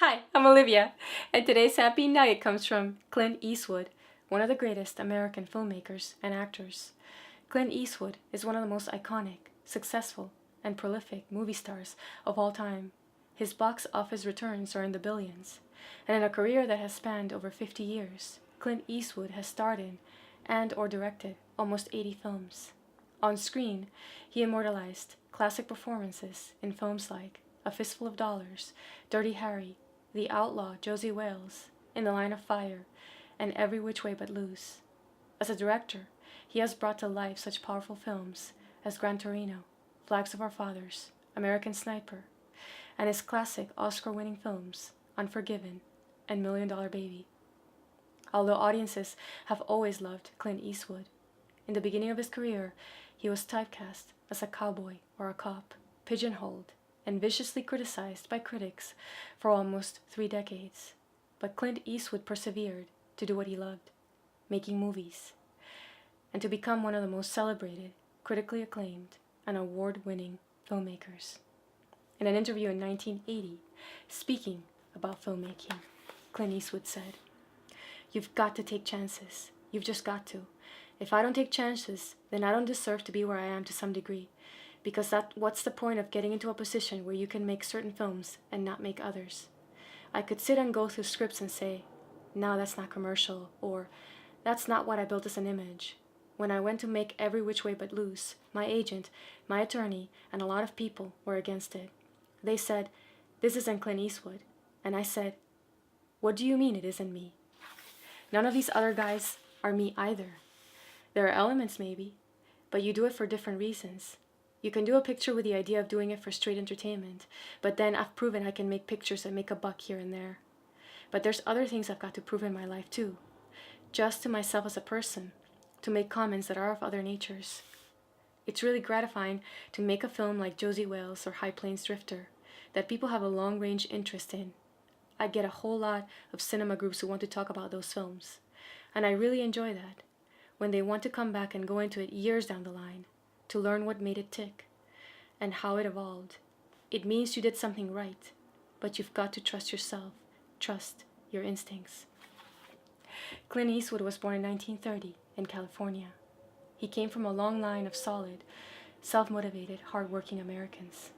Hi, I'm Olivia, and today's happy nugget comes from Clint Eastwood, one of the greatest American filmmakers and actors. Clint Eastwood is one of the most iconic, successful, and prolific movie stars of all time. His box office returns are in the billions, and in a career that has spanned over 50 years, Clint Eastwood has starred in and or directed almost 80 films. On screen, he immortalized classic performances in films like A Fistful of Dollars, Dirty Harry, The Outlaw Josie Wales, In the Line of Fire, and Every Which Way But Loose. As a director, he has brought to life such powerful films as Gran Torino, Flags of Our Fathers, American Sniper, and his classic Oscar-winning films Unforgiven and Million Dollar Baby. Although audiences have always loved Clint Eastwood, in the beginning of his career, he was typecast as a cowboy or a cop, pigeonholed, and viciously criticized by critics for almost 3 decades. But Clint Eastwood persevered to do what he loved, making movies, and to become one of the most celebrated, critically acclaimed, and award-winning filmmakers. In an interview in 1980, speaking about filmmaking, Clint Eastwood said, "You've got to take chances. You've just got to. If I don't take chances, then I don't deserve to be where I am to some degree. Because what's the point of getting into a position where you can make certain films and not make others? I could sit and go through scripts and say, no, that's not commercial, or that's not what I built as an image. When I went to make Every Which Way But Loose, my agent, my attorney, and a lot of people were against it. They said, this isn't Clint Eastwood. And I said, what do you mean it isn't me? None of these other guys are me either. There are elements maybe, but you do it for different reasons. You can do a picture with the idea of doing it for straight entertainment, but then I've proven I can make pictures that make a buck here and there. But there's other things I've got to prove in my life too. Just to myself as a person, to make comments that are of other natures. It's really gratifying to make a film like Josie Wales or High Plains Drifter that people have a long-range interest in. I get a whole lot of cinema groups who want to talk about those films, and I really enjoy that, when they want to come back and go into it years down the line, to learn what made it tick, and how it evolved. It means you did something right, but you've got to trust yourself, trust your instincts." Clint Eastwood was born in 1930 in California. He came from a long line of solid, self-motivated, hard-working Americans.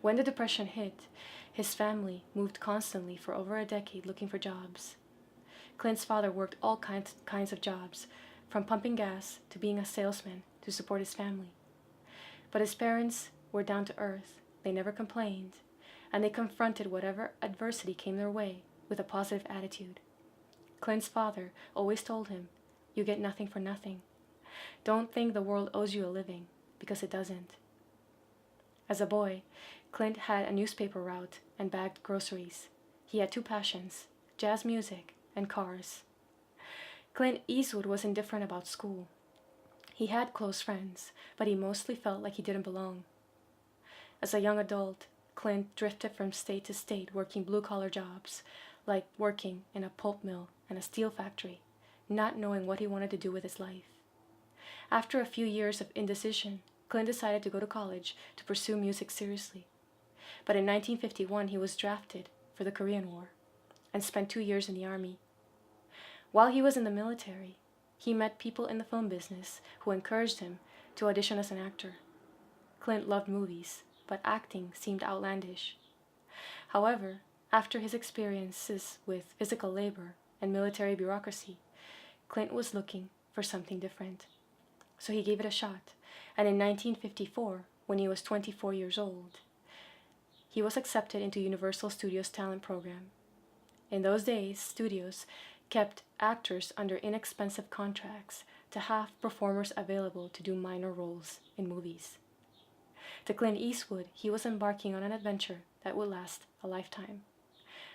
When the Depression hit, his family moved constantly for over a decade looking for jobs. Clint's father worked all kinds of jobs, from pumping gas to being a salesman to support his family. But his parents were down to earth. They never complained, and they confronted whatever adversity came their way with a positive attitude. Clint's father always told him, "You get nothing for nothing. Don't think the world owes you a living, because it doesn't." As a boy, Clint had a newspaper route and bagged groceries. He had 2 passions, jazz music and cars. Clint Eastwood was indifferent about school. He had close friends, but he mostly felt like he didn't belong. As a young adult, Clint drifted from state to state working blue-collar jobs, like working in a pulp mill and a steel factory, not knowing what he wanted to do with his life. After a few years of indecision, Clint decided to go to college to pursue music seriously. But in 1951, he was drafted for the Korean War and spent 2 years in the army. While he was in the military, he met people in the film business who encouraged him to audition as an actor. Clint loved movies, but acting seemed outlandish. However, after his experiences with physical labor and military bureaucracy, Clint was looking for something different. So he gave it a shot, and in 1954, when he was 24 years old, he was accepted into Universal Studios' talent program. In those days, studios kept actors under inexpensive contracts to have performers available to do minor roles in movies. To Clint Eastwood, he was embarking on an adventure that would last a lifetime.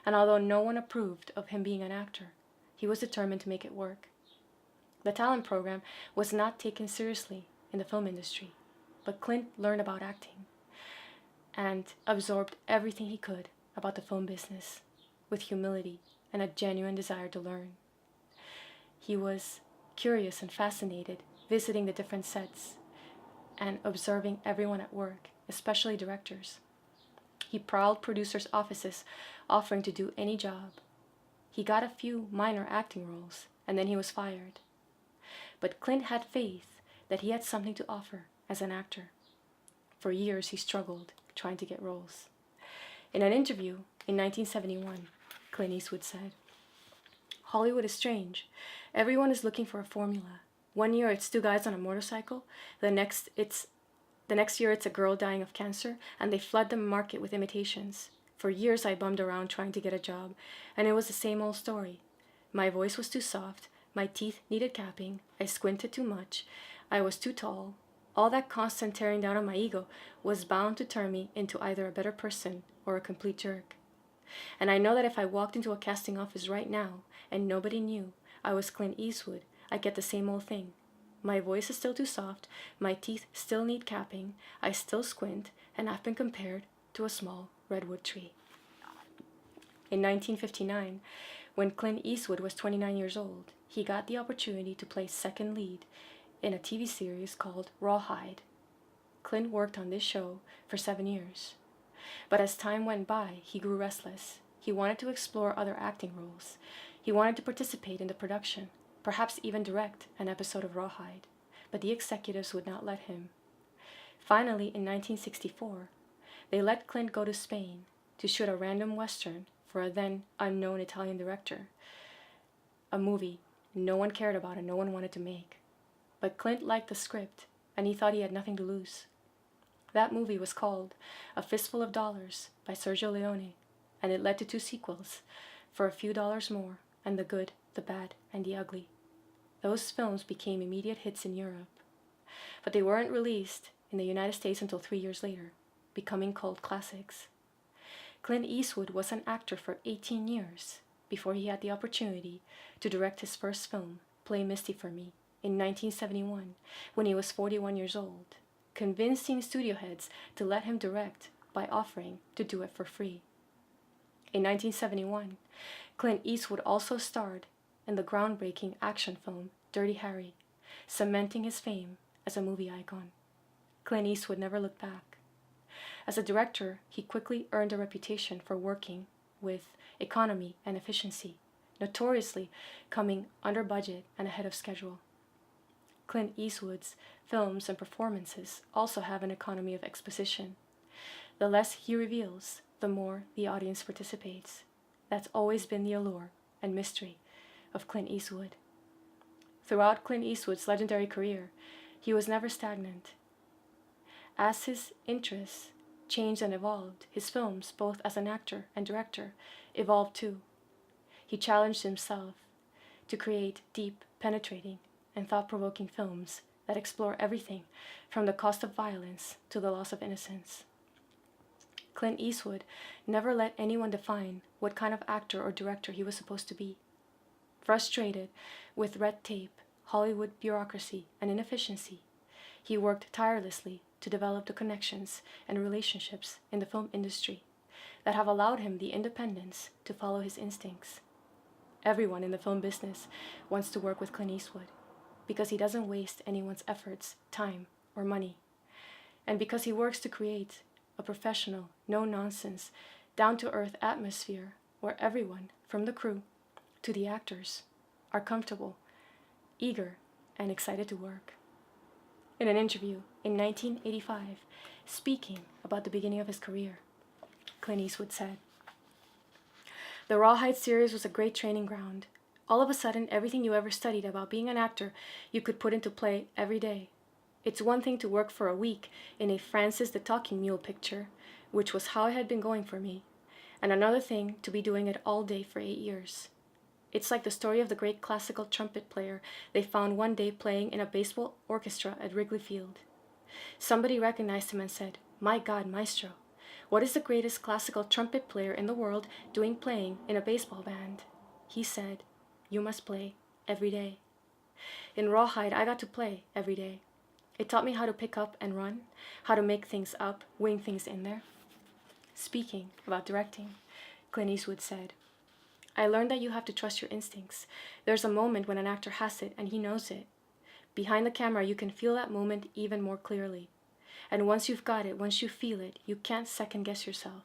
And although no one approved of him being an actor, he was determined to make it work. The talent program was not taken seriously in the film industry, but Clint learned about acting and absorbed everything he could about the film business with humility and a genuine desire to learn. He was curious and fascinated, visiting the different sets and observing everyone at work, especially directors. He prowled producers' offices offering to do any job. He got a few minor acting roles, and then he was fired. But Clint had faith that he had something to offer as an actor. For years, he struggled trying to get roles. In an interview in 1971, Clint Eastwood said, "Hollywood is strange. Everyone is looking for a formula. One year it's two guys on a motorcycle, the next year it's a girl dying of cancer, and they flood the market with imitations. For years I bummed around trying to get a job, and it was the same old story. My voice was too soft, my teeth needed capping, I squinted too much, I was too tall. All that constant tearing down on my ego was bound to turn me into either a better person or a complete jerk. And I know that if I walked into a casting office right now and nobody knew I was Clint Eastwood, I'd get the same old thing. My voice is still too soft, my teeth still need capping, I still squint, and I've been compared to a small redwood tree." In 1959, when Clint Eastwood was 29 years old, he got the opportunity to play second lead in a TV series called Rawhide. Clint worked on this show for 7 years. But as time went by, he grew restless. He wanted to explore other acting roles. He wanted to participate in the production, perhaps even direct an episode of Rawhide, but the executives would not let him. Finally, in 1964, they let Clint go to Spain to shoot a random Western for a then unknown Italian director, a movie no one cared about and no one wanted to make. But Clint liked the script, and he thought he had nothing to lose. That movie was called A Fistful of Dollars by Sergio Leone, and it led to 2 sequels, For a Few Dollars More and The Good, the Bad, and the Ugly. Those films became immediate hits in Europe, but they weren't released in the United States until 3 years later, becoming cult classics. Clint Eastwood was an actor for 18 years before he had the opportunity to direct his first film, Play Misty for Me, in 1971, when he was 41 years old, convincing studio heads to let him direct by offering to do it for free. In 1971, Clint Eastwood also starred in the groundbreaking action film Dirty Harry, cementing his fame as a movie icon. Clint Eastwood never looked back. As a director, he quickly earned a reputation for working with economy and efficiency, notoriously coming under budget and ahead of schedule. Clint Eastwood's films and performances also have an economy of exposition. The less he reveals, the more the audience participates. That's always been the allure and mystery of Clint Eastwood. Throughout Clint Eastwood's legendary career, he was never stagnant. As his interests changed and evolved, his films, both as an actor and director, evolved too. He challenged himself to create deep, penetrating, and thought-provoking films that explore everything from the cost of violence to the loss of innocence. Clint Eastwood never let anyone define what kind of actor or director he was supposed to be. Frustrated with red tape, Hollywood bureaucracy, and inefficiency, he worked tirelessly to develop the connections and relationships in the film industry that have allowed him the independence to follow his instincts. Everyone in the film business wants to work with Clint Eastwood because he doesn't waste anyone's efforts, time, or money, and because he works to create a professional, no-nonsense, down-to-earth atmosphere where everyone, from the crew to the actors, are comfortable, eager, and excited to work. In an interview in 1985, speaking about the beginning of his career, Clint Eastwood said, "The Rawhide series was a great training ground. All of a sudden, everything you ever studied about being an actor, you could put into play every day. It's one thing to work for a week in a Francis the Talking Mule picture, which was how it had been going for me, and another thing to be doing it all day for 8 years. It's like the story of the great classical trumpet player they found one day playing in a baseball orchestra at Wrigley Field. Somebody recognized him and said, 'My God, maestro, what is the greatest classical trumpet player in the world doing playing in a baseball band?' He said, 'You must play every day.' In Rawhide, I got to play every day. It taught me how to pick up and run, how to make things up, wing things in there." Speaking about directing, Clint Eastwood said, "I learned that you have to trust your instincts. There's a moment when an actor has it and he knows it. Behind the camera, you can feel that moment even more clearly. And once you've got it, once you feel it, you can't second guess yourself.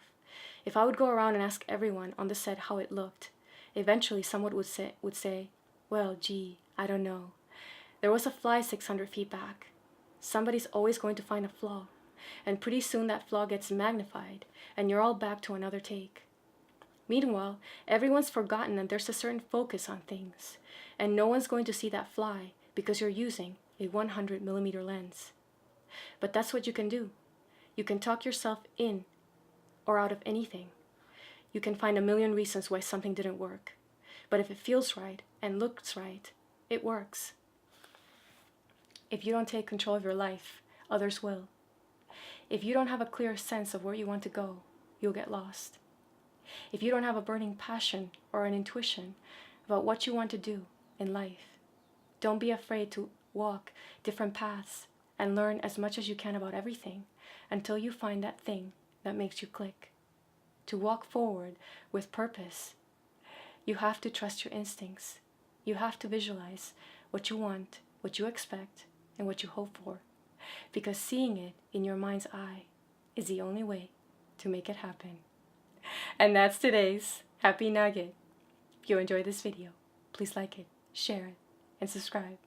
If I would go around and ask everyone on the set how it looked, eventually someone would say, well, gee, I don't know. There was a fly 600 feet back. Somebody's always going to find a flaw, and pretty soon that flaw gets magnified, and you're all back to another take. Meanwhile, everyone's forgotten that there's a certain focus on things, and no one's going to see that fly because you're using a 100mm lens. But that's what you can do. You can talk yourself in or out of anything. You can find a million reasons why something didn't work. But if it feels right and looks right, it works. If you don't take control of your life, others will. If you don't have a clear sense of where you want to go, you'll get lost. If you don't have a burning passion or an intuition about what you want to do in life, don't be afraid to walk different paths and learn as much as you can about everything until you find that thing that makes you click. To walk forward with purpose, you have to trust your instincts. You have to visualize what you want, what you expect, and what you hope for, because seeing it in your mind's eye is the only way to make it happen. And that's today's Happy Nugget. If you enjoyed this video, please like it, share it, and subscribe.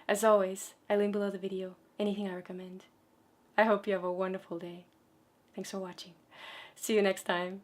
As always, I link below the video anything I recommend. I hope you have a wonderful day. Thanks for watching. See you next time.